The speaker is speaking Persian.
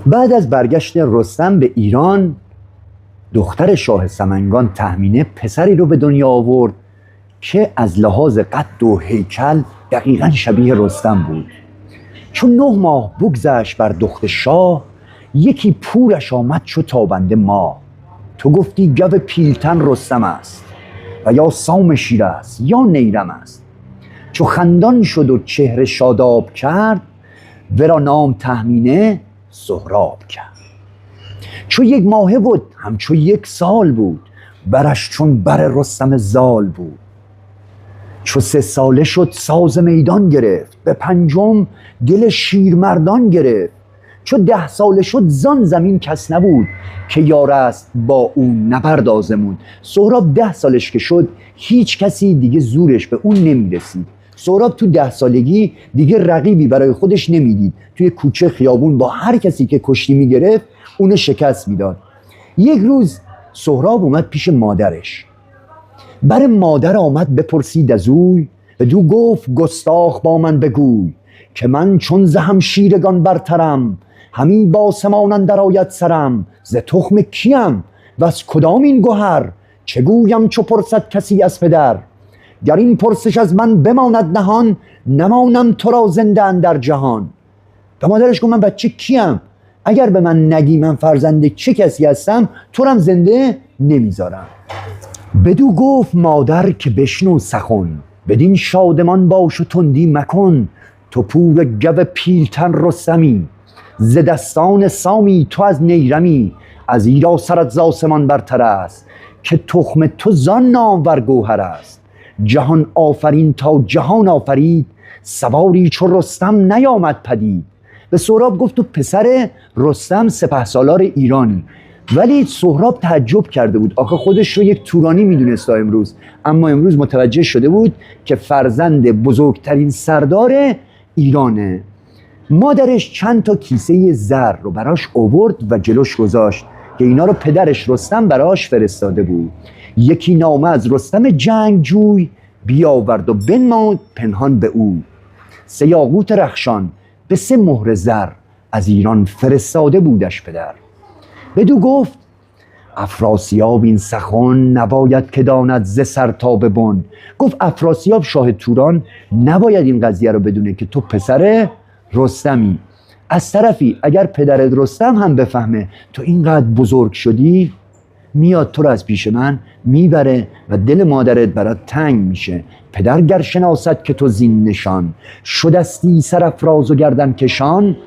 بعد از برگشت رستم به ایران، دختر شاه سمنگان تهمینه پسری رو به دنیا آورد که از لحاظ قد و هیکل دقیقا شبیه رستم بود. چون 9 ماه بگذشت بر دخت شاه، یکی پورش آمد چو تابنده ماه. تو گفتی گو پیلتن رستم است، و یا سام شیر است یا نیرم است. چو خندان شد و چهره شاداب کرد، ورا نام تهمینه سهراب کرد. چو 1 ماهه بود همچو 1 سال بود، برش چون بر رستم زال بود. چو 3 ساله شد ساز میدان گرفت، به 5م دل شیرمردان گرفت. چو 10 ساله شد زان زمین کس نبود، که یار است با او نبرد آزمود. سهراب 10 سالش که شد، هیچ کسی دیگه زورش به اون نمیرسید. سهراب تو 10 سالگی دیگه رقیبی برای خودش نمیدید. توی کوچه خیابون با هر کسی که کشتی میگرفت اونو شکست میداد. یک روز سهراب اومد پیش مادرش. بر مادر آمد بپرسید از اوی، بدو گفت گستاخ با من بگوی. که من چون ز همشیرگان برترم، همی با سمان اندر آید سرم. ز تخم کیم و از کدام این گهر، چه گویم چو پرسد کسی از پدر. گر این پرسش از من بماند نهان، نمانم تو را زنده اندر جهان. و مادرش گفت من بچه کیم؟ اگر به من نگی من فرزند چه کسی هستم، تو رم زنده نمیذارم. بدو گفت مادر که بشنو سخن، بدین شادمان باش و تندی مکن. تو پور گو پیلتن رستمی، ز دستان سامی تو از نیرمی. از ایرا سرت ز آسمان برتر است، که تخم تو زان نامور گوهر است. جهان آفرین تا جهان آفرید، سواری چو رستم نیامد پدید. به سهراب گفت تو پسر رستم سپهسالار ایرانی. ولی سهراب تعجب کرده بود، آخه خودش رو یک تورانی میدونست تا امروز، اما امروز متوجه شده بود که فرزند بزرگترین سردار ایرانه. مادرش چند تا کیسه زر رو براش آورد و جلوش گذاشت که اینا رو پدرش رستم براش فرستاده بود. یکی نامه از رستم جنگجوی، بیاورد و بنمود پنهان به او. 3 یاقوت رخشان به 3 مهر زر، از ایران فرستاده بودش پدر. بدو گفت افراسیاب این سخن، نباید که داند ز سر تا به بن. گفت افراسیاب شاه توران نباید این قضیه رو بدونه که تو پسر رستمی. از طرفی اگر پدرت رستم هم بفهمه تو اینقدر بزرگ شدی، میاد تو رو از پیش من میبره و دل مادرت برات تنگ میشه. پدر گر شناسد که تو زین نشان، شدستی سرافراز و گردن کشان.